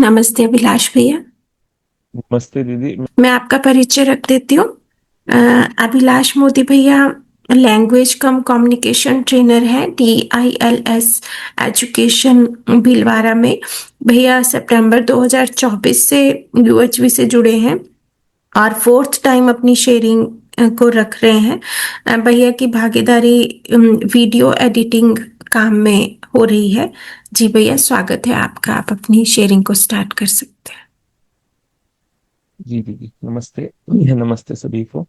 नमस्ते अभिलाष भैया। नमस्ते दीदी। मैं आपका परिचय रख देती हूँ। अ, अभिलाष मोदी भैया लैंग्वेज कम कम्युनिकेशन ट्रेनर हैं, DILS एजुकेशन भीलवाड़ा में। भैया सितंबर 2024 से UHV से जुड़े हैं और फोर्थ टाइम अपनी शेयरिंग को रख रहे हैं। भैया की भागीदारी वीडियो एडिटिंग काम में हो रही है। जी भैया, स्वागत है आपका। आप अपनी शेयरिंग को स्टार्ट कर सकते हैं। जी दीदी, नमस्ते। नमस्ते सभी को।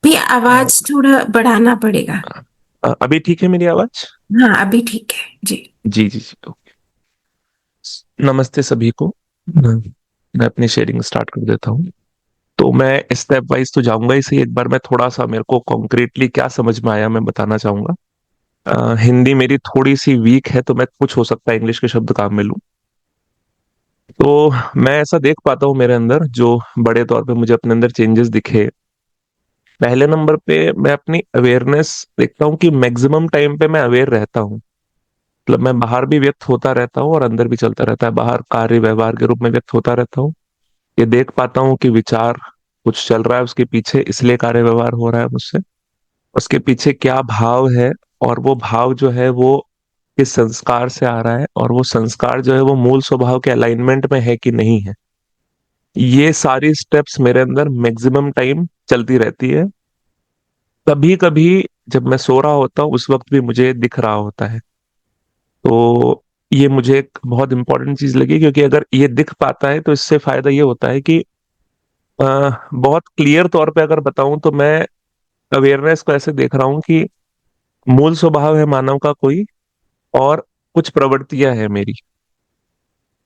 भैया अ, आवाज थोड़ा बढ़ाना पड़ेगा। अभी ठीक है मेरी आवाज? हाँ, अभी ठीक है जी। जी जी जी, ओके। नमस्ते सभी को। मैं अपनी शेयरिंग स्टार्ट कर देता हूँ। तो मैं स्टेप वाइज तो जाऊंगा ही सही। एक बार मैं थोड़ा सा, मेरे को कॉन्क्रीटली क्या समझ में आया मैं बताना चाहूंगा। हिंदी मेरी थोड़ी सी वीक है, तो मैं कुछ हो सकता है इंग्लिश के शब्द काम में लूँ। तो मैं ऐसा देख पाता हूँ मेरे अंदर, जो बड़े तौर पे मुझे अपने अंदर चेंजेस दिखे। पहले नंबर पे मैं अपनी अवेयरनेस देखता हूँ कि मैक्सिमम टाइम पे मैं अवेयर रहता हूँ। मतलब मैं बाहर भी व्यक्त होता रहता हूँ और अंदर भी चलता रहता है। बाहर कार्य व्यवहार के रूप में व्यक्त होता रहता हूँ। ये देख पाता हूँ कि विचार कुछ चल रहा है उसके पीछे, इसलिए कार्य व्यवहार हो रहा है मुझसे। उसके पीछे क्या भाव है, और वो भाव जो है वो किस संस्कार से आ रहा है, और वो संस्कार जो है वो मूल स्वभाव के अलाइनमेंट में है कि नहीं है। ये सारी स्टेप्स मेरे अंदर मैक्सिमम टाइम चलती रहती है। कभी कभी जब मैं सो रहा होता हूँ उस वक्त भी मुझे दिख रहा होता है। तो ये मुझे एक बहुत इंपॉर्टेंट चीज लगी, क्योंकि अगर ये दिख पाता है तो इससे फायदा ये होता है कि बहुत क्लियर तौर पे अगर बताऊं तो मैं अवेयरनेस को ऐसे देख रहा हूँ कि मूल स्वभाव है मानव का कोई, और कुछ प्रवृत्तियां हैं मेरी।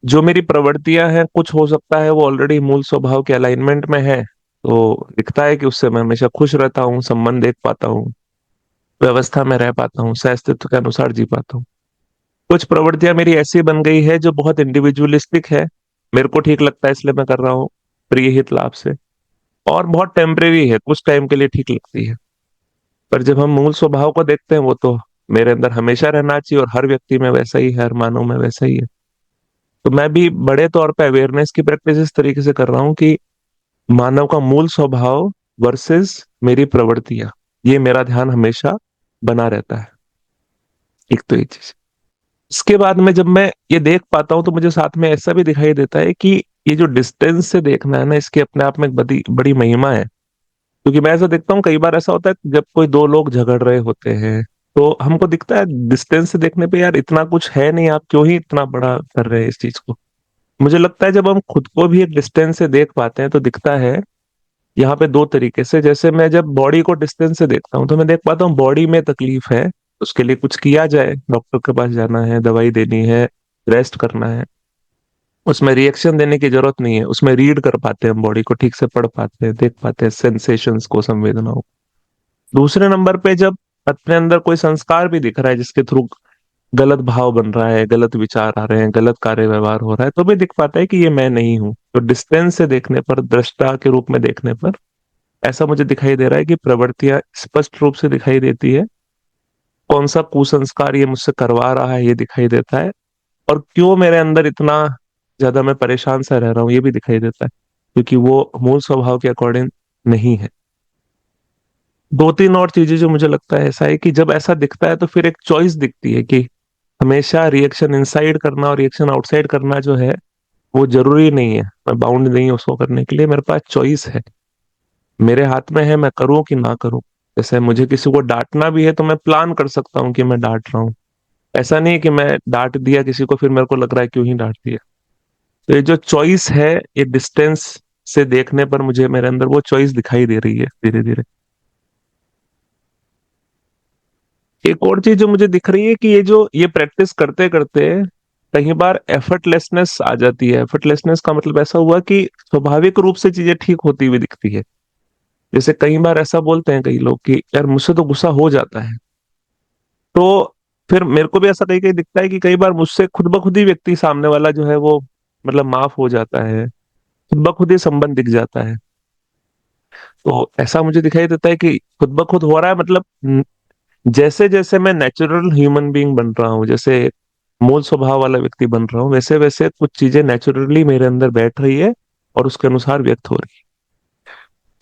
जो मेरी प्रवृत्तियां हैं, कुछ हो सकता है वो ऑलरेडी मूल स्वभाव के अलाइनमेंट में है, तो दिखता है कि उससे मैं हमेशा खुश रहता हूँ, संबंध देख पाता हूँ, व्यवस्था में रह पाता हूँ, सह अस्तित्व के अनुसार जी पाता हूँ। कुछ प्रवृत्तियां मेरी ऐसी बन गई है जो बहुत इंडिविजुअलिस्टिक है। मेरे को ठीक लगता है इसलिए मैं कर रहा हूँ, प्रिय हित लाभ से। और बहुत टेम्परेरी है, कुछ टाइम के लिए ठीक लगती है। पर जब हम मूल स्वभाव को देखते हैं, वो तो मेरे अंदर हमेशा रहना चाहिए, और हर व्यक्ति में वैसा ही है, हर मानव में वैसा ही है। तो मैं भी बड़े तौर पे अवेयरनेस की प्रैक्टिस इस तरीके से कर रहा हूँ कि मानव का मूल स्वभाव वर्सेस मेरी प्रवृत्तियां, ये मेरा ध्यान हमेशा बना रहता है। एक तो ये चीज। इसके बाद में जब मैं ये देख पाता हूँ तो मुझे साथ में ऐसा भी दिखाई देता है कि ये जो डिस्टेंस से देखना है ना, इसके अपने आप में एक बड़ी बड़ी महिमा है। क्योंकि मैं ऐसा देखता हूँ, कई बार ऐसा होता है जब कोई दो लोग झगड़ रहे होते हैं, तो हमको दिखता है डिस्टेंस से देखने पे, यार इतना कुछ है नहीं, आप क्यों ही इतना बड़ा कर रहे हैं इस चीज को। मुझे लगता है जब हम खुद को भी एक डिस्टेंस से देख पाते हैं तो दिखता है यहाँ पे दो तरीके से। जैसे मैं जब बॉडी को डिस्टेंस से देखता हूँ तो मैं देख पाता हूँ बॉडी में तकलीफ है, उसके लिए कुछ किया जाए, डॉक्टर के पास जाना है, दवाई देनी है, रेस्ट करना है। उसमें रिएक्शन देने की जरूरत नहीं है, उसमें रीड कर पाते हैं, हम बॉडी को ठीक से पढ़ पाते हैं, देख पाते हैं सेंसेशंस को, संवेदनाओं को। दूसरे नंबर पे जब अपने अंदर कोई संस्कार भी दिख रहा है जिसके थ्रू गलत भाव बन रहा है, गलत विचार आ रहे हैं, गलत कार्य व्यवहार हो रहा है, तो भी दिख पाता है कि ये मैं नहीं हूँ। तो डिस्टेंस से देखने पर, दृष्टा के रूप में देखने पर, ऐसा मुझे दिखाई दे रहा है कि प्रवृत्तियां स्पष्ट रूप से दिखाई देती है। कौन सा कुसंस्कार ये मुझसे करवा रहा है ये दिखाई देता है। और क्यों मेरे अंदर इतना ज्यादा मैं परेशान सा रह रहा हूँ ये भी दिखाई देता है, क्योंकि वो मूल स्वभाव के अकॉर्डिंग नहीं है। दो तीन और चीजें जो मुझे लगता है ऐसा है कि जब ऐसा दिखता है तो फिर एक चॉइस दिखती है कि हमेशा रिएक्शन इनसाइड करना और रिएक्शन आउटसाइड करना जो है वो जरूरी नहीं है। मैं बाउंड नहीं हूं उसको करने के लिए, मेरे पास चॉइस है। मेरे हाथ में है मैं करूं कि ना करूं। जैसे मुझे किसी को डांटना भी है तो मैं प्लान कर सकता हूँ कि मैं डांट रहा हूँ। ऐसा नहीं है कि मैं डांट दिया किसी को फिर मेरे को लग रहा है क्यों ही डांट दिया। तो ये जो चॉइस है, ये डिस्टेंस से देखने पर मुझे मेरे अंदर वो चॉइस दिखाई दे रही है धीरे धीरे। एक और चीज जो मुझे दिख रही है कि ये प्रैक्टिस करते करते कई बार एफर्टलेसनेस आ जाती है। एफर्टलेसनेस का मतलब ऐसा हुआ कि स्वाभाविक रूप से चीजें ठीक होती हुई दिखती है। जैसे कई बार ऐसा बोलते हैं कई लोग कि यार मुझसे तो गुस्सा हो जाता है। तो फिर मेरे को भी ऐसा कहीं कहीं दिखता है कि कई बार मुझसे खुद ब खुद ही व्यक्ति सामने वाला जो है वो मतलब माफ हो जाता है, खुद ब खुद ही संबंध दिख जाता है। तो ऐसा मुझे दिखाई देता है कि खुद ब खुद हो रहा है। मतलब जैसे जैसे मैं नेचुरल ह्यूमन बीइंग बन रहा हूँ, जैसे मूल स्वभाव वाला व्यक्ति बन रहा हूँ, वैसे वैसे कुछ चीजें नेचुरली मेरे अंदर बैठ रही है और उसके अनुसार व्यक्त हो रही है।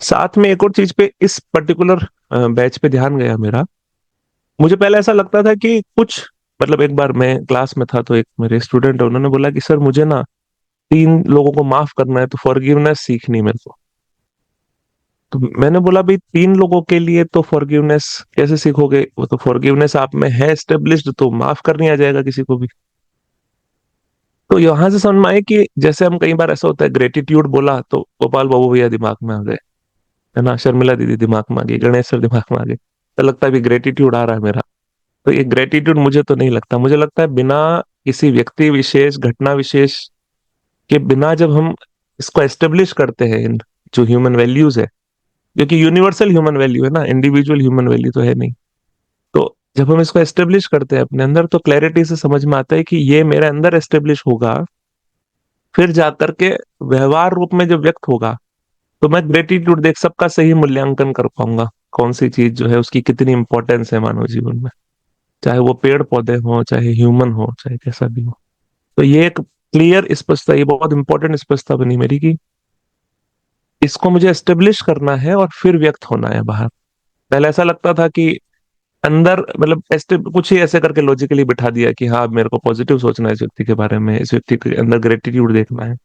साथ में एक और चीज पे इस पर्टिकुलर बैच पे ध्यान गया मेरा। मुझे पहले ऐसा लगता था कि कुछ, मतलब एक बार मैं क्लास में था तो एक मेरे स्टूडेंट है, उन्होंने बोला कि सर मुझे ना 3 लोगों को माफ करना है, तो फॉरगिवनेस सीखनी मेरे को। तो मैंने बोला भाई 3 लोगों के लिए तो फॉरगिवनेस कैसे सीखोगे, वो तो फॉरगिवनेस आप में है एस्टेब्लिश्ड, तो माफ कर नहीं आ जाएगा किसी को भी। तो यहां से समझ में आए कि जैसे हम कई बार ऐसा होता है, ग्रेटिट्यूड बोला तो गोपाल बाबू भैया दिमाग में आ गए, है ना, शर्मिला दीदी दिमाग में आ गई, गणेश सर दिमाग में आ गए, तो लगता है भी ग्रेटिट्यूड आ रहा है मेरा। तो ये ग्रेटिट्यूड मुझे तो नहीं लगता, मुझे लगता है बिना किसी व्यक्ति विशेष, घटना विशेष के बिना जब हम इसको एस्टेब्लिश करते हैं, इन जो ह्यूमन वैल्यूज है, जो कि यूनिवर्सल ह्यूमन वैल्यू है ना, इंडिविजुअल ह्यूमन वैल्यू तो है नहीं। तो जब हम इसको एस्टेब्लिश करते हैं अपने अंदर, तो क्लैरिटी से समझ में आता है कि ये मेरे अंदर एस्टेब्लिश होगा, फिर जाकर के व्यवहार रूप में जब व्यक्त होगा, तो मैं ग्रेटिट्यूड देख सबका सही मूल्यांकन कर पाऊंगा, कौन सी चीज जो है उसकी कितनी इंपॉर्टेंस है मानव जीवन में, चाहे वो पेड़ पौधे हो, चाहे ह्यूमन हो, चाहे कैसा भी हो। तो ये एक क्लियर स्पष्टता, ये बहुत इंपॉर्टेंट स्पष्टता बनी मेरी कि इसको मुझे एस्टेब्लिश करना है और फिर व्यक्त होना है बाहर। पहले ऐसा लगता था कि अंदर, मतलब ऐसे कुछ ही ऐसे करके लॉजिकली बिठा दिया कि हाँ मेरे को पॉजिटिव सोचना है इस व्यक्ति के बारे में, इस व्यक्ति के अंदर ग्रेटिट्यूड देखना है।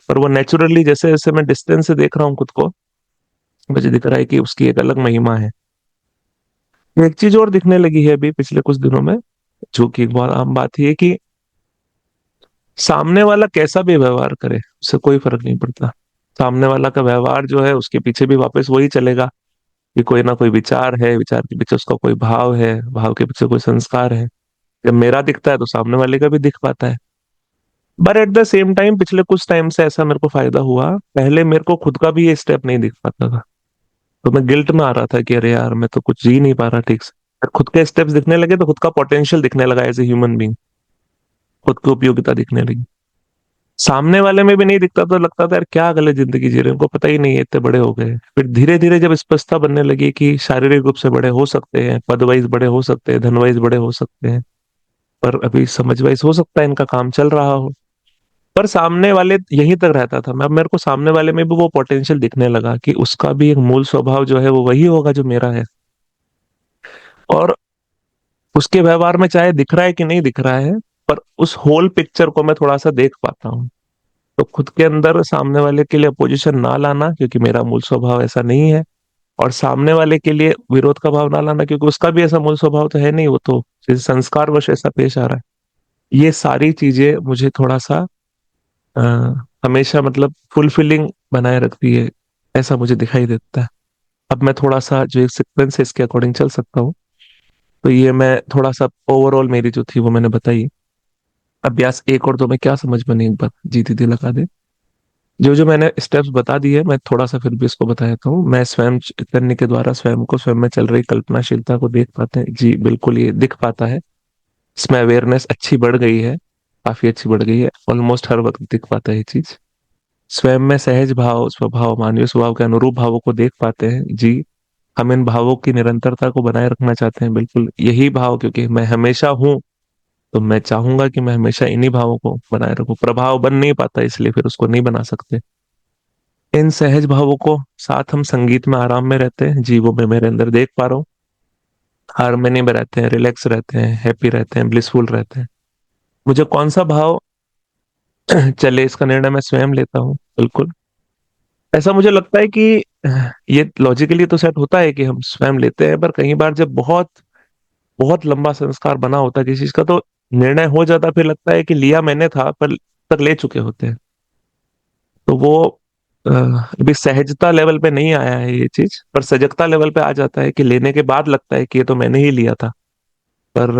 पर वो नेचुरली जैसे जैसे मैं डिस्टेंस से देख रहा हूँ खुद को, मुझे दिख रहा है कि उसकी एक अलग महिमा है। एक चीज और दिखने लगी है अभी पिछले कुछ दिनों में, जो कि एक बहुत आम बात ही है कि सामने वाला कैसा भी व्यवहार करे उससे कोई फर्क नहीं पड़ता। सामने वाला का व्यवहार जो है उसके पीछे भी वापस वही चलेगा, कि कोई ना कोई विचार है, विचार के पीछे उसका कोई भाव है, भाव के पीछे कोई संस्कार है। जब मेरा दिखता है तो सामने वाले का भी दिख पाता है। But at the same time पिछले कुछ टाइम से ऐसा मेरे को फायदा हुआ, पहले मेरे को खुद का भी ये स्टेप नहीं दिख पाता था, तो मैं गिल्ट में आ रहा था कि अरे यार मैं तो कुछ जी नहीं पा रहा ठीक से। खुद के स्टेप्स दिखने लगे तो खुद का पोटेंशियल दिखने लगा एज ए ह्यूमन बींग, खुद की उपयोगिता दिखने लगी। सामने वाले में भी नहीं दिखता तो लगता था यार क्या गलत जिंदगी जी रहे हैं, उनको पता ही नहीं है, इतने बड़े हो गए। फिर धीरे धीरे जब स्पष्टता बनने लगी कि शारीरिक रूप से बड़े हो सकते हैं, पद वाइज बड़े हो सकते हैं, धन वाइज बड़े हो सकते हैं, पर अभी समझ वाइज हो सकता है इनका काम चल रहा हो, पर सामने वाले यहीं तक रहता था मैं। अब मेरे को सामने वाले में भी वो पोटेंशियल दिखने लगा कि उसका भी एक मूल स्वभाव जो है वो वही होगा जो मेरा है, और उसके व्यवहार में चाहे दिख रहा है कि नहीं दिख रहा है, पर उस होल पिक्चर को मैं थोड़ा सा देख पाता हूँ। तो खुद के अंदर सामने वाले के लिए अपोजिशन ना लाना, क्योंकि मेरा मूल स्वभाव ऐसा नहीं है, और सामने वाले के लिए विरोध का भाव ना लाना, क्योंकि उसका भी ऐसा मूल स्वभाव तो है नहीं, वो तो संस्कारवश ऐसा पेश आ रहा है। ये सारी चीजें मुझे थोड़ा सा अ, हमेशा मतलब फुलफिलिंग बनाए रखती है, ऐसा मुझे दिखाई देता है। अब मैं थोड़ा सा जो एक सीक्वेंस है इसके अकॉर्डिंग चल सकता हूँ। तो ये मैं थोड़ा सा ओवरऑल मेरी जो थी वो मैंने बताई। अभ्यास एक और दो में क्या समझ में नहीं, एक बार जी दीदी लगा दे। जो जो मैंने स्टेप्स बता दिए मैं थोड़ा सा फिर भी इसको बता देता हूँ। मैं स्वयं करने के द्वारा स्वयं को, स्वयं में चल रही कल्पनाशीलता को देख पाते हैं जी, बिल्कुल ये दिख पाता है। इसमें अवेयरनेस अच्छी बढ़ गई है, काफी अच्छी बढ़ गई है, ऑलमोस्ट हर वक्त दिख पाता है ये चीज। स्वयं में सहज भाव, स्वभाव, मानवीय स्वभाव के अनुरूप भावों को देख पाते हैं जी। हम इन भावों की निरंतरता को बनाए रखना चाहते हैं, बिल्कुल यही भाव, क्योंकि मैं हमेशा हूँ तो मैं चाहूंगा कि मैं हमेशा इन्हीं भावों को बनाए रखूं। प्रभाव बन नहीं पाता इसलिए फिर उसको नहीं बना सकते। इन सहज भावों को साथ हम संगीत में आराम में रहते हैं जी, वो मैं मेरे अंदर देख पा रहा हूँ। हारमोनी में रहते हैं, रिलैक्स रहते हैं, हैप्पी रहते हैं, ब्लिसफुल रहते हैं। मुझे कौन सा भाव चले इसका निर्णय मैं स्वयं लेता हूँ, बिल्कुल। ऐसा मुझे लगता है कि ये लॉजिकली तो सेट होता है कि हम स्वयं लेते हैं, पर कई बार जब बहुत बहुत लंबा संस्कार बना होता है किसी चीज का, तो निर्णय हो जाता, फिर लगता है कि लिया मैंने था पर तक ले चुके होते हैं। तो वो अभी सहजता लेवल पे नहीं आया है ये चीज, पर सजगता लेवल पे आ जाता है कि लेने के बाद लगता है कि ये तो मैंने ही लिया था। पर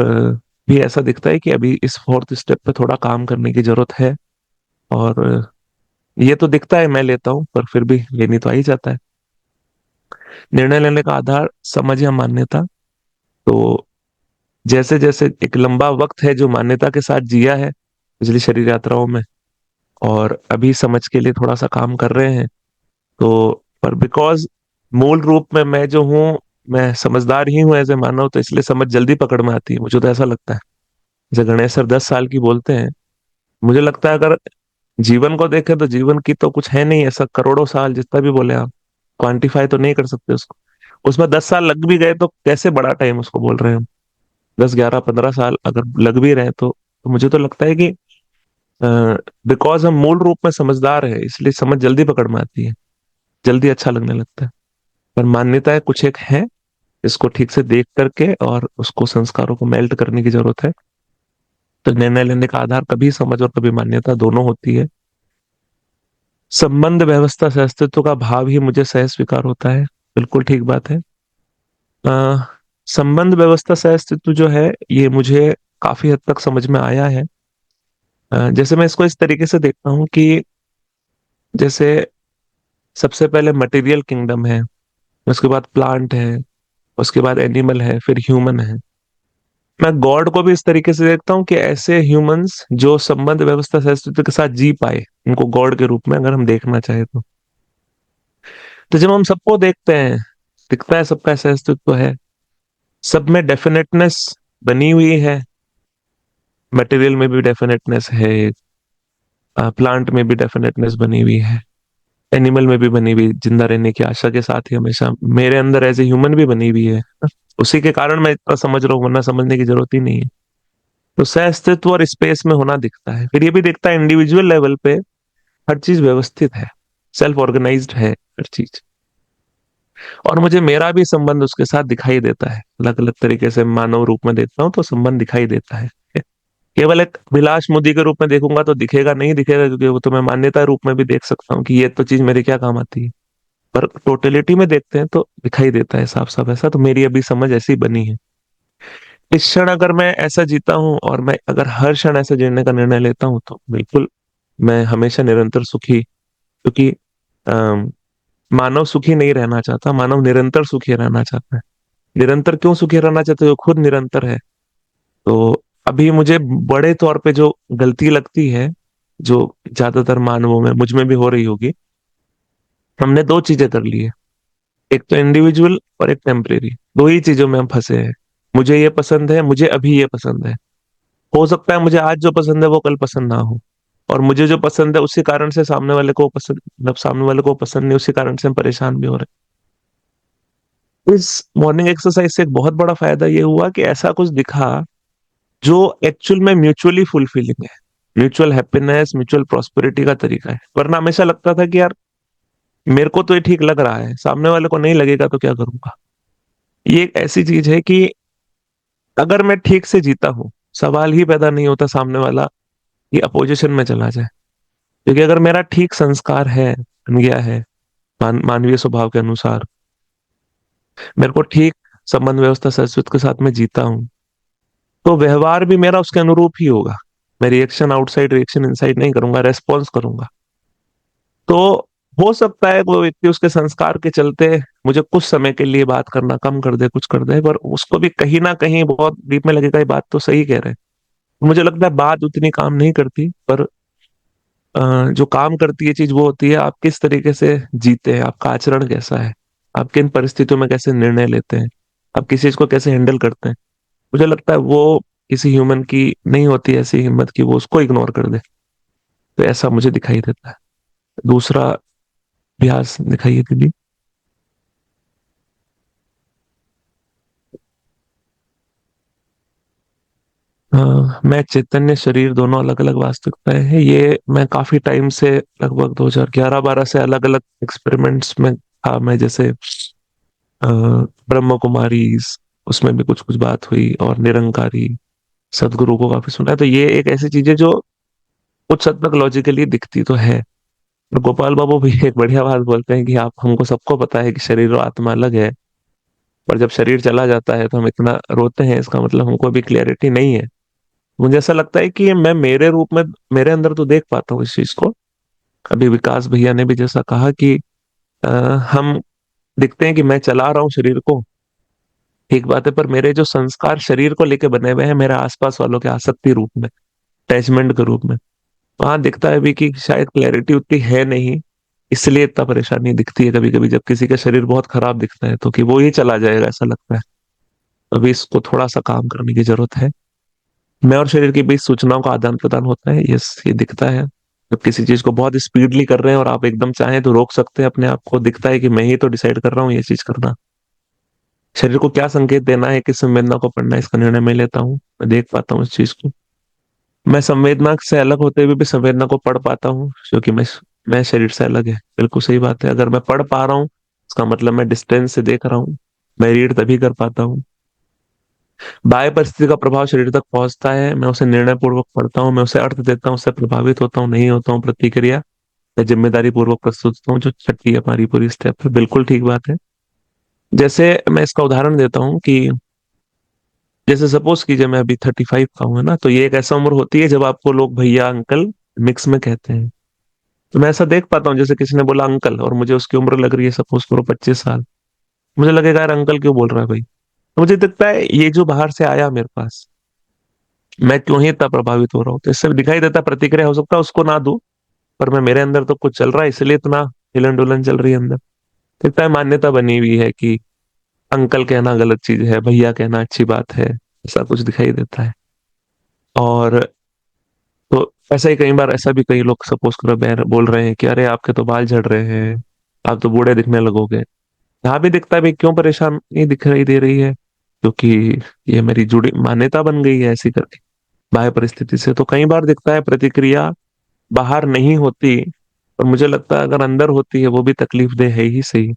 भी ऐसा दिखता है कि अभी इस फोर्थ स्टेप पे थोड़ा काम करने की जरूरत है। और ये तो दिखता है मैं लेता हूँ, पर फिर भी लेनी तो आ ही जाता है। निर्णय लेने का आधार समझ या मान्यता, तो जैसे जैसे एक लंबा वक्त है जो मान्यता के साथ जिया है पिछली शरीर यात्राओं में, और अभी समझ के लिए थोड़ा सा काम कर रहे हैं। तो पर बिकॉज मूल रूप में मैं जो हूँ, मैं समझदार ही हूँ एज ए मानव, तो इसलिए समझ जल्दी पकड़ में आती है, मुझे तो ऐसा लगता है। जैसे गणेश सर 10 साल की बोलते हैं, मुझे लगता है अगर जीवन को देखें तो जीवन की तो कुछ है नहीं ऐसा, करोड़ों साल जितना भी बोले आप, क्वांटिफाई तो नहीं कर सकते उसको। उसमें 10 साल लग भी गए तो कैसे बड़ा टाइम उसको बोल रहे हैं हम। 10, 11, 15 साल अगर लग भी रहे हैं तो मुझे तो लगता है कि बिकॉज हम मूल रूप में समझदार है, इसलिए समझ जल्दी पकड़ में आती है, जल्दी अच्छा लगने लगता है। पर मान्यताएं कुछ एक है, इसको ठीक से देख करके और उसको संस्कारों को मेल्ट करने की जरूरत है। तो निर्णय लेने का आधार कभी समझ और कभी मान्यता दोनों होती है। संबंध व्यवस्था से अस्तित्व का भाव ही मुझे सह स्वीकार होता है। बिल्कुल ठीक बात है। अ, संबंध व्यवस्था सह अस्तित्व जो है ये मुझे काफी हद तक समझ में आया है। जैसे मैं इसको इस तरीके से देखता हूँ कि जैसे सबसे पहले मटेरियल किंगडम है, उसके बाद प्लांट है, उसके बाद एनिमल है, फिर ह्यूमन है। मैं गॉड को भी इस तरीके से देखता हूँ कि ऐसे ह्यूमंस जो संबंध व्यवस्था से अस्तित्व के साथ जी पाए, उनको गॉड के रूप में अगर हम देखना चाहे तो जब हम सबको देखते हैं, दिखता है सबका ऐसा अस्तित्व है, सब में डेफिनेटनेस बनी हुई है। मटेरियल में भी डेफिनेटनेस है, प्लांट में भी डेफिनेटनेस बनी हुई है, एनिमल में भी बनी हुई, जिंदा रहने की आशा के साथ ही हमेशा मेरे अंदर एज ए ह्यूमन भी बनी हुई है। उसी के कारण मैं इतना समझ रहा हूँ, वरना समझने की जरूरत ही नहीं है। तो सह अस्तित्व और स्पेस में होना दिखता है। फिर ये भी दिखता है इंडिविजुअल लेवल पे हर चीज व्यवस्थित है, सेल्फ ऑर्गेनाइज्ड है हर चीज। और मुझे मेरा भी संबंध उसके साथ दिखाई देता है, अलग अलग तरीके से मानव रूप में देखता हूँ तो संबंध दिखाई देता है। केवल एक विलास मुद्दी के रूप में देखूंगा तो दिखेगा नहीं, दिखेगा क्योंकि वो तो मैं मान्यता रूप में भी देख सकता हूँ कि ये तो चीज मेरे क्या काम आती है। पर टोटलिटी में देखते हैं तो दिखाई देता है साफ साफ ऐसा। तो मेरी अभी समझ ऐसी बनी है। इस क्षण अगर मैं ऐसा जीता हूँ और मैं अगर हर क्षण ऐसा जीने का निर्णय लेता हूँ तो बिल्कुल मैं हमेशा निरंतर सुखी, क्योंकि अम, मानव सुखी नहीं रहना चाहता, मानव निरंतर सुखी रहना चाहता है। निरंतर क्यों सुखी रहना चाहते हो, खुद निरंतर है। तो अभी मुझे बड़े तौर पे जो गलती लगती है, जो ज्यादातर मानवों में मुझ में भी हो रही होगी, हमने दो चीजें कर ली है। एक तो इंडिविजुअल और एक टेम्परेरी, दो ही चीजों में हम फंसे हैं। मुझे ये पसंद है, मुझे अभी ये पसंद है। हो सकता है मुझे आज जो पसंद है वो कल पसंद ना हो, और मुझे जो पसंद है उसी कारण से सामने वाले को पसंद, मतलब सामने वाले को पसंद नहीं, उसी कारण से हम परेशान भी हो रहे हैं। इस मॉर्निंग एक्सरसाइज से एक बहुत बड़ा फायदा ये हुआ कि ऐसा कुछ दिखा जो एक्चुअल में म्यूचुअली फुलफिलिंग है, म्यूचुअल हैप्पीनेस, म्यूचुअल प्रॉस्पेरिटी का तरीका है। वरना हमेशा लगता था कि यार मेरे को तो ये ठीक लग रहा है, सामने वाले को नहीं लगेगा तो क्या करूंगा। ये एक ऐसी चीज है कि अगर मैं ठीक से जीता हूं, सवाल ही पैदा नहीं होता सामने वाला ये अपोजिशन में चला जाए। क्योंकि अगर मेरा ठीक संस्कार है, बन गया है, मानवीय स्वभाव के अनुसार, मेरे को ठीक संबंध व्यवस्था संस्कृत के साथ में जीता हूँ, तो व्यवहार भी मेरा उसके अनुरूप ही होगा। मैं रिएक्शन आउटसाइड, रिएक्शन इनसाइड नहीं करूंगा, रेस्पॉन्स करूंगा। तो हो सकता है वो व्यक्ति उसके संस्कार के चलते मुझे कुछ समय के लिए बात करना कम कर दे, कुछ कर दे, पर उसको भी कहीं ना कहीं बहुत डीप में लगेगा ये बात तो सही कह रहे हैं। मुझे लगता है बात उतनी काम नहीं करती, पर जो काम करती है चीज वो होती है आप किस तरीके से जीते हैं, आपका आचरण कैसा है, आप किन परिस्थितियों में कैसे निर्णय लेते हैं, आप किसी चीज को कैसे हैंडल करते हैं। मुझे लगता है वो किसी ह्यूमन की नहीं होती ऐसी हिम्मत कि वो उसको इग्नोर कर दे। तो ऐसा मुझे दिखाई देता है। दूसरा अभ्यास दिखाइए दीदी। मैं चैतन्य शरीर दोनों अलग अलग वास्तविकताएं हैं, ये मैं काफी टाइम से, लगभग 2011-12 से अलग अलग एक्सपेरिमेंट्स में था मैं। जैसे ब्रह्म कुमारी, उसमें भी कुछ कुछ बात हुई, और निरंकारी सदगुरु को काफी सुना है। तो ये एक ऐसी चीज है जो कुछ हद तक लॉजिकली दिखती तो है। और गोपाल बाबू भी एक बढ़िया बात बोलते हैं कि आप, हमको सबको पता है कि शरीर और आत्मा अलग है, पर जब शरीर चला जाता है तो हम इतना रोते हैं, इसका मतलब हमको अभी क्लियरिटी नहीं है। मुझे ऐसा लगता है कि मैं मेरे रूप में, मेरे अंदर तो देख पाता हूँ इस चीज को। अभी विकास भैया ने भी जैसा कहा कि अ, हम दिखते हैं कि मैं चला रहा हूँ शरीर को, ठीक बात है, पर मेरे जो संस्कार शरीर को लेके बने हुए हैं, मेरे आसपास वालों के आसक्ति रूप में, अटैचमेंट के रूप में, वहां दिखता है भी कि शायद क्लैरिटी उतनी है नहीं। इसलिए इतना परेशानी दिखती है कभी कभी जब किसी का शरीर बहुत खराब दिखता है, तो कि वो ही चला जाएगा ऐसा लगता है। अभी इसको थोड़ा सा काम करने की जरूरत है। मैं और शरीर के बीच सूचनाओं का आदान प्रदान होता है, ये दिखता है। जब किसी चीज को बहुत स्पीडली कर रहे हैं और आप एकदम चाहें तो रोक सकते हैं अपने आप को, दिखता है कि मैं ही तो डिसाइड कर रहा हूँ ये चीज करना। शरीर को क्या संकेत देना है, किस संवेदना को पढ़ना है, इसका निर्णय मैं लेता हूँ, मैं देख पाता हूँ इस चीज को। मैं संवेदना से अलग होते हुए भी संवेदना को पढ़ पाता हूँ, क्योंकि मैं शरीर से अलग है। बिल्कुल सही बात है, अगर मैं पढ़ पा रहा हूँ इसका मतलब मैं डिस्टेंस से देख रहा हूँ। मैं रीड तभी कर पाता हूँ। बाह्य परिस्थिति का प्रभाव शरीर तक पहुंचता है, मैं उसे निर्णय पूर्वक पढ़ता हूँ, मैं उसे अर्थ देता हूँ, उससे प्रभावित होता हूँ, नहीं होता हूँ प्रतिक्रिया, मैं जिम्मेदारी पूर्वक प्रस्तुत होता हूँ, जो छठी है हमारी पूरी स्टेप है। बिल्कुल ठीक बात है। जैसे मैं इसका उदाहरण देता हूँ कि जैसे सपोज कीजिए मैं अभी 35 का हूँ, है ना, तो ये एक ऐसा उम्र होती है जब आपको लोग भैया अंकल मिक्स में कहते हैं। तो मैं ऐसा देख पाता हूँ, जैसे किसी ने बोला अंकल और मुझे उसकी उम्र लग रही है सपोज करो 25 साल, मुझे लगेगा यार अंकल क्यों बोल रहा है भाई। तो मुझे दिखता है ये जो बाहर से आया मेरे पास, मैं क्यों ही इतना प्रभावित हो रहा हूँ। तो इससे दिखाई देता है प्रतिक्रिया हो सकता है उसको ना दूं, पर मैं मेरे अंदर तो कुछ चल रहा है इसलिए इतना हिलन डुलन चल रही है अंदर। दिखता है मान्यता बनी हुई है कि अंकल कहना गलत चीज है, भैया कहना अच्छी बात है, ऐसा कुछ दिखाई देता है। और तो ऐसा ही कई बार ऐसा भी कई लोग सपोज करो बोल रहे हैं कि अरे आपके तो बाल झड़ रहे हैं, आप तो बूढ़े दिखने लगोगे। यहाँ भी दिखता है भाई क्यों परेशान नहीं दिखाई दे रही है, क्योंकि ये मेरी जुड़ी मान्यता बन गई है ऐसी करके बाह्य परिस्थिति से। तो कई बार दिखता है प्रतिक्रिया बाहर नहीं होती, और मुझे लगता है अगर अंदर होती है वो भी तकलीफ दे है ही सही।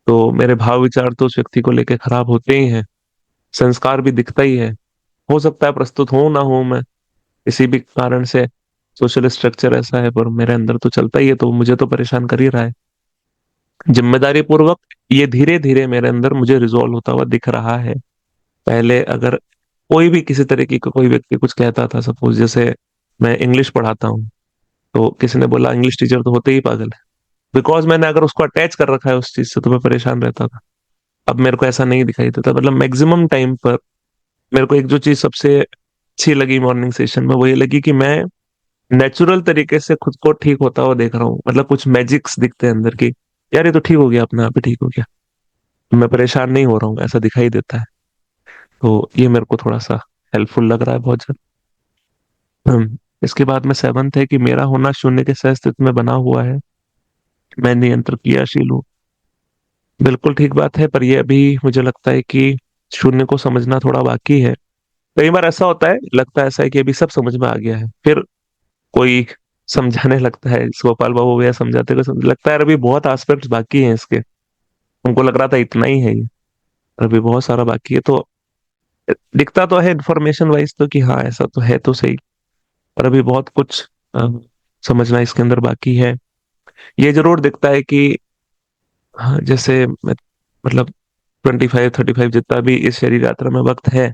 तो मेरे भाव विचार तो उस व्यक्ति को लेके खराब होते ही हैं, संस्कार भी दिखता ही है। हो सकता है प्रस्तुत हो ना हो मैं किसी भी कारण से, सोशल स्ट्रक्चर ऐसा है, पर मेरे अंदर तो चलता ही है, तो मुझे तो परेशान कर ही रहा है। जिम्मेदारी पूर्वक ये धीरे धीरे मेरे अंदर मुझे रिजॉल्व होता हुआ दिख रहा है। पहले अगर कोई भी किसी तरीके का कोई व्यक्ति कुछ कहता था, सपोज जैसे मैं इंग्लिश पढ़ाता हूँ, तो किसी ने बोला इंग्लिश टीचर तो होते ही पागल है, बिकॉज मैंने अगर उसको अटैच कर रखा है उस चीज से, तो मैं परेशान रहता था। अब मेरे को ऐसा नहीं दिखाई देता, मतलब मैक्सिमम टाइम पर मेरे को एक जो चीज सबसे अच्छी लगी मॉर्निंग सेशन में वो ये लगी कि मैं नेचुरल तरीके से खुद को ठीक होता हुआ देख रहा हूँ। मतलब कुछ मैजिक्स दिखते हैं अंदर की, यार ये तो ठीक हो गया, अपने आप ही ठीक हो गया, मैं परेशान नहीं हो रहा हूँ, ऐसा दिखाई देता है। तो ये मेरे को थोड़ा सा हेल्पफुल लग रहा है बहुत ज्यादा। इसके बाद में सेवंथ है कि मेरा होना शून्य के सह अस्तित्व में बना हुआ है, मैं नियंत्रण क्रियाशील हूँ। बिल्कुल ठीक बात है, पर ये अभी मुझे लगता है कि शून्य को समझना थोड़ा बाकी है। कई बार ऐसा होता है, लगता है ऐसा है कि अभी सब समझ में आ गया है, फिर कोई समझाने लगता है, गोपाल बाबू भैया समझाते हुए लगता है यार अभी बहुत एस्पेक्ट्स बाकी हैं इसके, हमको लग रहा था इतना ही है ये, और अभी बहुत सारा बाकी है। तो दिखता तो है इन्फॉर्मेशन वाइज तो कि हाँ ऐसा तो है तो सही, पर अभी बहुत कुछ अ, समझना इसके अंदर बाकी है। ये जरूर दिखता है कि हाँ, जैसे मैं मतलब 25 35 जितना भी इस शरीर यात्रा में वक्त है,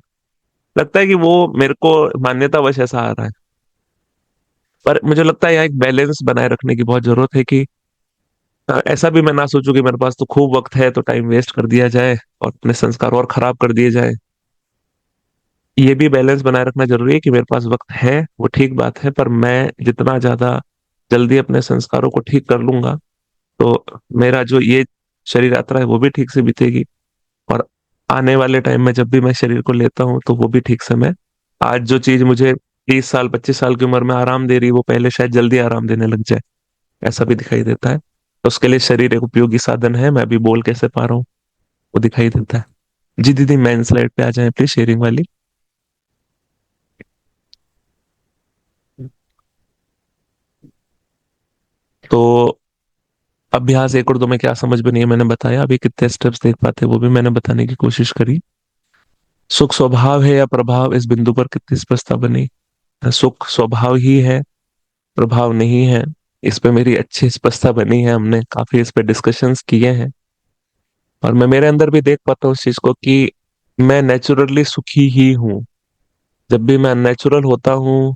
लगता है कि वो मेरे को मान्यता वश ऐसा आ रहा है। पर मुझे लगता है यहाँ एक बैलेंस बनाए रखने की बहुत जरूरत है कि ऐसा भी मैं ना सोचूं कि मेरे पास तो खूब वक्त है तो टाइम वेस्ट कर दिया जाए और अपने संस्कार और खराब कर दिए जाए। ये भी बैलेंस बनाए रखना जरूरी है कि मेरे पास वक्त है, वो ठीक बात है, पर मैं जितना ज्यादा जल्दी अपने संस्कारों को ठीक कर लूंगा, तो मेरा जो ये शरीर यात्रा है वो भी ठीक से बीतेगी। और आने वाले टाइम में जब भी मैं शरीर को लेता हूँ तो वो भी ठीक से मैं, आज जो चीज मुझे 30 साल 25 साल की उम्र में आराम दे रही है वो पहले शायद जल्दी आराम देने लग जाए, ऐसा भी दिखाई देता है। तो उसके लिए शरीर एक उपयोगी साधन है, मैं अभी बोल कैसे पा रहा हूँ वो दिखाई देता है। जी दीदी मेन स्लाइड पे आ जाए प्लीज, शेयरिंग वाली। तो अभ्यास एक और दो में क्या समझ में नहीं है मैंने बताया, अभी कितने स्टेप्स देख पाते हैं वो भी मैंने बताने की कोशिश करी। सुख स्वभाव है या प्रभाव, इस बिंदु पर कितनी स्पष्टता बनी। सुख स्वभाव ही है, प्रभाव नहीं है, इस पे मेरी अच्छी स्पष्टता बनी है, हमने काफी इस पे डिस्कशंस किए हैं। और मैं मेरे अंदर भी देख पाता हूँ इस चीज को कि मैं नेचुरली सुखी ही हूँ। जब भी मैं अननेचुरल होता हूँ,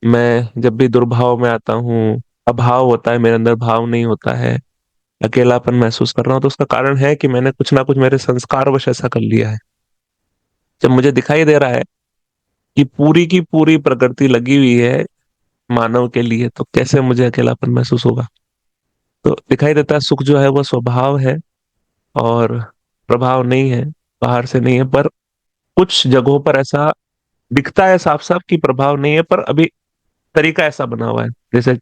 मैं जब भी दुर्भाव में आता हूँ, अभाव होता है मेरे अंदर, भाव नहीं होता है, अकेलापन महसूस कर रहा हूँ, तो उसका कारण है कि मैंने कुछ ना कुछ मेरे संस्कारवश ऐसा कर लिया है। जब मुझे दिखाई दे रहा है कि पूरी की पूरी प्रकृति लगी हुई है मानव के लिए, तो कैसे मुझे अकेलापन महसूस होगा। तो दिखाई देता है सुख जो है वो स्वभाव है और प्रभाव नहीं है, बाहर से नहीं है। पर कुछ जगहों पर ऐसा दिखता है साफ साफ कि प्रभाव नहीं है, पर अभी तरीका ऐसा बना हुआ है जैसे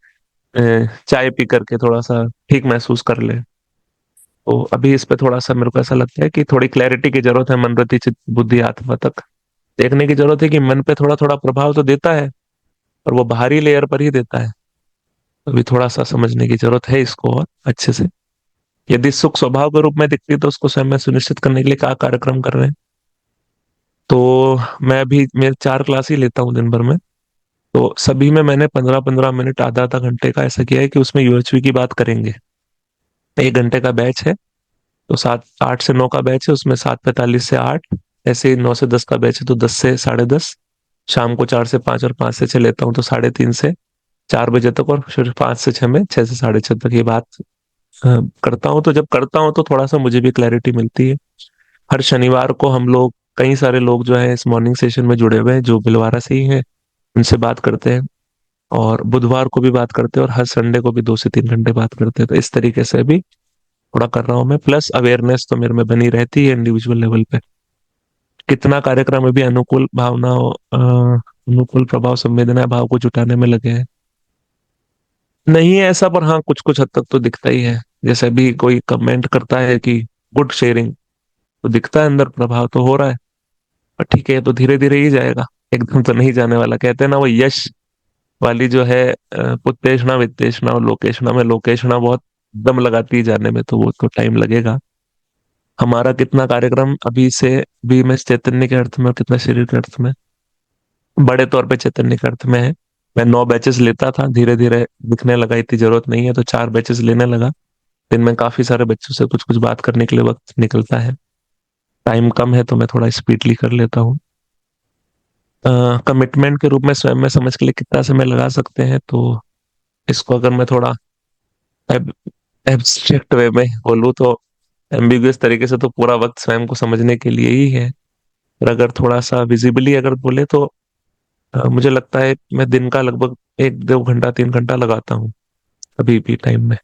चाय पी करके थोड़ा सा ठीक महसूस कर ले। तो अभी इस पे थोड़ा सा मेरे को ऐसा लगता है कि थोड़ी क्लैरिटी की जरूरत है, मन रति चित्त बुद्धि आत्मा तक देखने की जरूरत है कि मन पे थोड़ा थोड़ा प्रभाव तो देता है, पर वो बाहरी लेयर पर ही देता है। अभी थोड़ा सा समझने की जरूरत है इसको और अच्छे से। यदि सुख स्वभाव के रूप में दिखती है तो उसको स्वयं में सुनिश्चित करने के लिए क्या कार्यक्रम कर रहे हैं। तो मैं अभी मेरे 4 क्लास ही लेता हूँ दिन भर में। तो सभी में मैंने 15-15 मिनट आधा आधा घंटे का ऐसा किया है कि उसमें यूएचवी की बात करेंगे। 1 घंटे का बैच है, तो 8 से 9 का बैच है, उसमें 7:45 से 8, ऐसे ही 9 से 10 का बैच है तो 10 से 10:30। शाम को 4 से 5 और 5 से 6 लेता हूँ तो 3:30 से 4 बजे तक, और फिर 5 से 6 में 6 से 6:30 तक ये बात करता हूँ। तो जब करता हूँ तो थोड़ा सा मुझे भी क्लैरिटी मिलती है। हर शनिवार को हम लोग, कई सारे लोग जो है इस मॉर्निंग सेशन में जुड़े हुए हैं जो भिलवाड़ा से ही हैं, उनसे बात करते हैं। और बुधवार को भी बात करते हैं और हर संडे को भी 2 से 3 घंटे बात करते हैं। तो इस तरीके से भी थोड़ा कर रहा हूँ मैं। प्लस अवेयरनेस तो मेरे में बनी रहती है इंडिविजुअल लेवल पे। कितना कार्यक्रम अभी अनुकूल भावनाओं अनुकूल प्रभाव संवेदना भाव को जुटाने में लगे हैं नहीं है ऐसा, पर हाँ कुछ कुछ हद तक तो दिखता ही है। जैसे अभी कोई कमेंट करता है कि गुड शेयरिंग, तो दिखता है अंदर प्रभाव तो हो रहा है। पर ठीक है, ये तो धीरे धीरे ही जाएगा, एकदम तो नहीं जाने वाला। कहते हैं ना वो यश वाली जो है पुत्तेषणा वित्तेषणा और लोकेशणा में, लोकेशणा बहुत दम लगाती है जाने में, तो वो तो टाइम लगेगा। हमारा कितना कार्यक्रम अभी से भी, मैं चैतन्य के अर्थ में और कितना शरीर के अर्थ में, बड़े तौर पे चैतन्य के अर्थ में है। मैं 9 बैचेस लेता था, धीरे धीरे दिखने लगा इतनी जरूरत नहीं है तो 4 बैचेस लेने लगा। दिन में काफी सारे बच्चों से कुछ कुछ बात करने के लिए वक्त निकलता है। टाइम कम है तो मैं थोड़ा स्पीडली कर लेता हूँ। कमिटमेंट के रूप में स्वयं में समझ के लिए कितना समय लगा सकते हैं, तो इसको अगर मैं थोड़ा एब्स्ट्रैक्ट वे में बोलूँ तो, एम्बिगुअस तरीके से, तो पूरा वक्त स्वयं को समझने के लिए ही है। और अगर थोड़ा सा विजिबली अगर बोले तो मुझे लगता है मैं दिन का लगभग 1-2 घंटा 3 घंटा लगाता हूँ अभी भी टाइम में,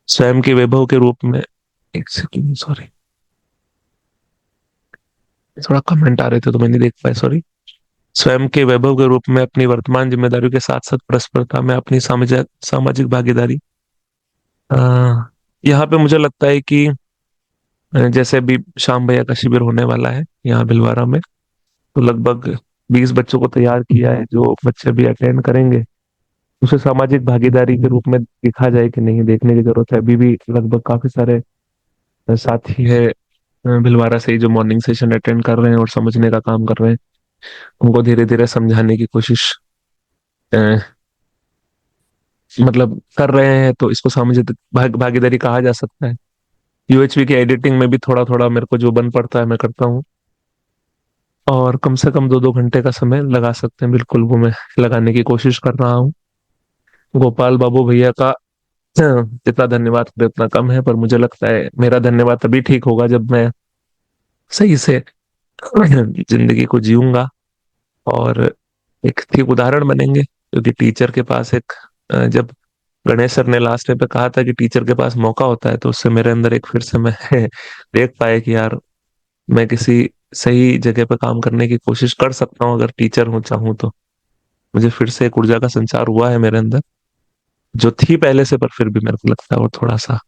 स्वयं के वैभव के रूप में। एक सेकंड, सॉरी, थोड़ा कमेंट आ रहे थे तो मैं नहीं देख पाया, सॉरी। स्वयं के वैभव के रूप में अपनी वर्तमान जिम्मेदारियों के साथ साथ परस्परता में अपनी सामाजिक सामाजिक भागीदारी, अ, यहाँ पे मुझे लगता है कि जैसे अभी श्याम भैया का शिविर होने वाला है यहाँ भिलवाड़ा में, तो लगभग 20 बच्चों को तैयार किया है। जो बच्चे भी अटेंड करेंगे उसे सामाजिक भागीदारी के रूप में दिखा जाए कि नहीं, देखने की जरूरत है। अभी भी लगभग काफी सारे साथी है भिलवाड़ा से ही जो मॉर्निंग सेशन अटेंड कर रहे हैं और समझने का काम कर रहे हैं। उनको धीरे धीरे समझाने की कोशिश मतलब कर रहे हैं, तो इसको सामाजिक भागीदारी कहा जा सकता है। यूएचवी की एडिटिंग में भी थोड़ा थोड़ा मेरे को जो बन पड़ता है मैं करता हूँ। और कम से कम 2-2 घंटे का समय लगा सकते हैं, बिल्कुल वो मैं लगाने की कोशिश कर रहा हूँ। गोपाल बाबू भैया का जितना धन्यवाद करें उतना कम है, पर मुझे लगता है मेरा धन्यवाद तभी ठीक होगा जब मैं सही से जिंदगी को जीऊंगा और एक ठीक उदाहरण बनेंगे। क्योंकि टीचर के पास एक जब गणेश सर ने लास्ट में पे कहा था कि टीचर के पास मौका होता है, तो उससे मेरे अंदर एक फिर से मैं देख पाया कि यार मैं किसी सही जगह पे काम करने की कोशिश कर सकता हूँ अगर टीचर हूँ चाहूँ तो। मुझे फिर से एक ऊर्जा का संचार हुआ है मेरे अंदर, जो थी पहले से, पर फिर भी मेरे को लगता है और थोड़ा सा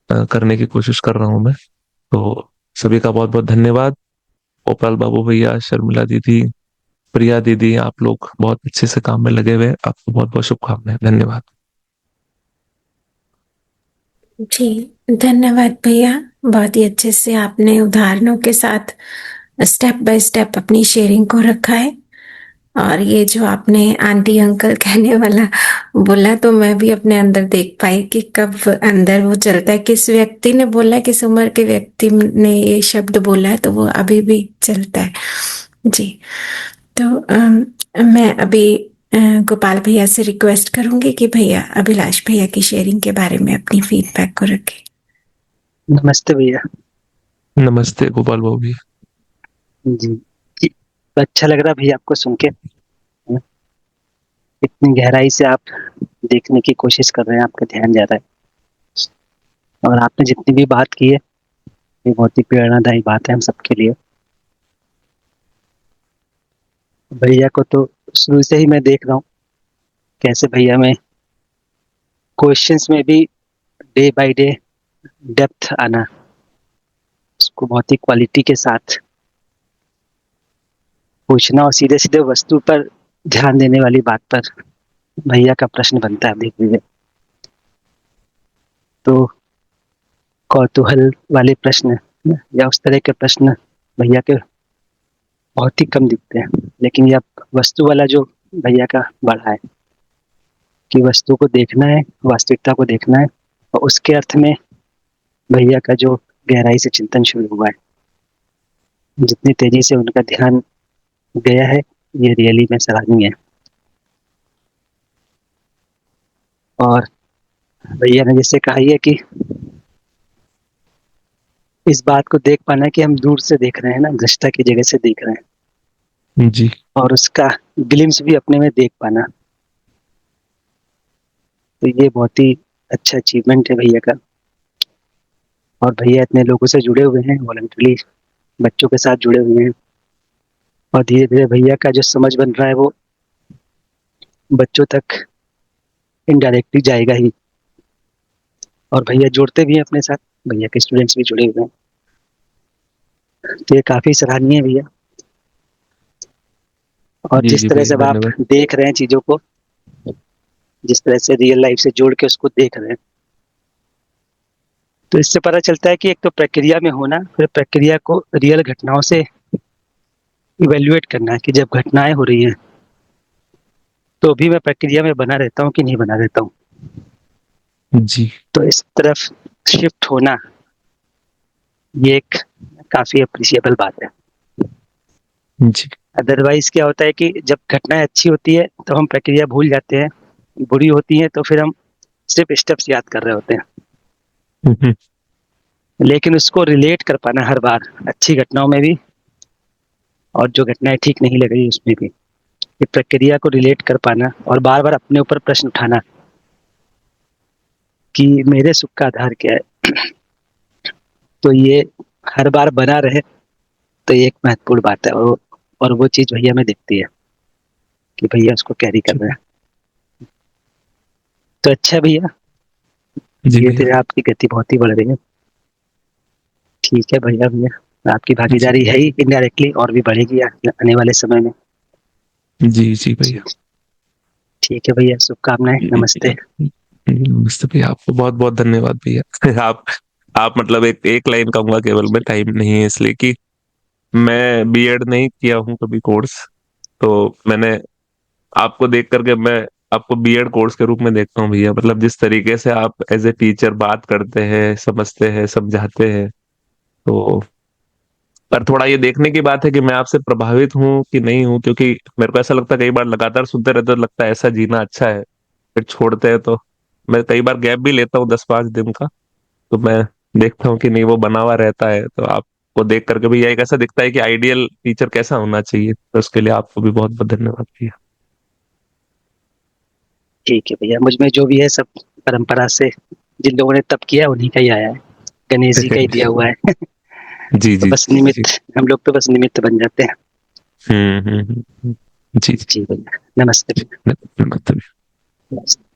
करने की कोशिश कर रहा हूँ मैं। तो सभी का बहुत बहुत धन्यवाद। गोपाल बाबू भैया, शर्मिला दीदी, प्रिया दीदी, आप लोग बहुत अच्छे से काम में लगे हुए हैं। आपको बहुत बहुत शुभकामनाएं, धन्यवाद। जी, धन्यवाद भैया। बहुत ही अच्छे से आपने उदाहरणों के साथ स्टेप बाय स्टेप अपनी शेयरिंग को रखा है। और ये जो आपने आंटी अंकल कहने वाला बोला, तो मैं भी अपने अंदर देख पाई कि कब अंदर वो चलता है। किस व्यक्ति ने बोला, किस उम्र के व्यक्ति ने ये शब्द बोला है, तो वो अभी भी चलता है। जी। तो मैं अभी गोपाल भैया से रिक्वेस्ट करूंगी कि भैया अभिलाष भैया की शेयरिंग के बारे में अपनी फीडबैक को रखें। नमस्ते भैया। नमस्ते गोपाल बाबू भी। जी जी। तो अच्छा लग रहा भैया आपको सुन के। इतनी गहराई से आप देखने की कोशिश कर रहे हैं, आपका ध्यान ज्यादा है। और आपने जितनी भी बात की है ये बहुत ही प्रेरणादायी बात है हम सबके लिए। भैया को तो शुरू से ही मैं देख रहा हूँ कैसे भैया में क्वेश्चंस में भी डे बाय डे डेप्थ आना, उसको बहुत ही क्वालिटी के साथ पूछना और सीधे सीधे वस्तु पर ध्यान देने वाली बात पर भैया का प्रश्न बनता है। देख लीजिए तो कौतूहल वाले प्रश्न या उस तरह के प्रश्न भैया के बहुत ही कम दिखते हैं, लेकिन यह वस्तु वाला जो भैया का बढ़ा है कि वस्तु को देखना है, वास्तविकता को देखना है, और उसके अर्थ में भैया का जो गहराई से चिंतन शुरू हुआ है, जितनी तेजी से उनका ध्यान गया है, ये रियली में सराहनीय है। और भैया ने जैसे कहा है कि इस बात को देख पाना कि हम दूर से देख रहे हैं ना, दृष्टा की जगह से देख रहे हैं, जी और उसका ग्लिम्स भी अपने में देख पाना, तो ये बहुत ही अच्छा अचीवमेंट है भैया का। और भैया इतने लोगों से जुड़े हुए हैं, वॉलंटरी बच्चों के साथ जुड़े हुए हैं, और धीरे धीरे भैया का जो समझ बन रहा है वो बच्चों तक इनडायरेक्टली जाएगा ही। और भैया जोड़ते भी हैं अपने साथ, भैया के स्टूडेंट्स भी जुड़े हुए हैं, तो ये काफी सराहनीय है भैया। और जी जिस जी तरह भैया, से अब आप धन्यवाद। देख रहे हैं चीजों को, जिस तरह से रियल लाइफ से जोड़ के उसको देख रहे हैं, तो इससे पता चलता है कि एक तो प्रक्रिया में होना, फिर प्रक्रिया को रियल घटनाओं से इवेल्युएट करना है कि जब घटनाएं हो रही हैं तो भी मैं प्रक्रिया में बना रहता हूँ कि नहीं बना रहता हूँ। जी तो इस तरफ शिफ्ट होना, ये एक काफी अप्रिशिएबल बात है। जी अदरवाइज क्या होता है कि जब घटनाएं अच्छी होती है तो हम प्रक्रिया भूल जाते हैं, बुरी होती है तो फिर हम सिर्फ स्टेप्स याद कर रहे होते हैं, हम्म, लेकिन उसको रिलेट कर पाना हर बार, अच्छी घटनाओं में भी और जो घटनाएं ठीक नहीं लग रही उसमें भी, ये प्रक्रिया को रिलेट कर पाना और बार बार अपने ऊपर प्रश्न उठाना कि मेरे सुख का आधार क्या है, तो ये हर बार बना रहे, तो ये एक महत्वपूर्ण बात है। और वो चीज भैया में दिखती है कि भैया उसको कैरी कर रहे हैं। तो अच्छा भैया, जी धीरे भैया। धीरे आपकी गति बहुत ही बढ़ रही है। ठीक है भैया, भैया आपकी जी भागीदारी है ही, इनडायरेक्टली और भी बढ़ेगी आने वाले समय में। जी जी भैया। ठीक है भैया, शुभकामनाएं, जी नमस्ते। भैया। नमस्ते भैया, आपको बहुत बहुत धन्यवाद भैया। आप मतलब एक लाइन कहूंगा केवल, में टाइम नहीं है इसलिए कि मैं बीएड नहीं किया हूँ कभी कोर्स, तो मैंने आपको देख करके मैं आपको बीएड कोर्स के रूप में देखता हूँ भैया। मतलब जिस तरीके से आप एज ए टीचर बात करते हैं, समझते हैं, समझाते हैं, तो पर थोड़ा ये देखने की बात है कि मैं आपसे प्रभावित हूँ कि नहीं हूँ, क्योंकि मेरे को ऐसा लगता है कई बार लगातार सुनते रहते तो लगता है ऐसा जीना अच्छा है, फिर छोड़ते हैं तो मैं कई बार गैप भी लेता हूँ 10-5 दिन का, तो मैं देखता हूँ कि नहीं वो बना हुआ रहता है। तो आपको देख करके भी यह एक ऐसा दिखता है कि आइडियल टीचर कैसा होना चाहिए, तो उसके लिए आपको भी बहुत बहुत धन्यवाद भैया। ठीक है भैया, मुझ में जो भी है सब परंपरा से जिन लोगों ने तप किया उन्हीं का ही आया है, गणेश जी का ही दिया हुआ है। जी तो जी बस जी जी। निमित्त, हम लोग तो बस निमित्त बन जाते हैं। जी जी। जी भैया, नमस्ते भैया। नमस्ते। नमस्ते।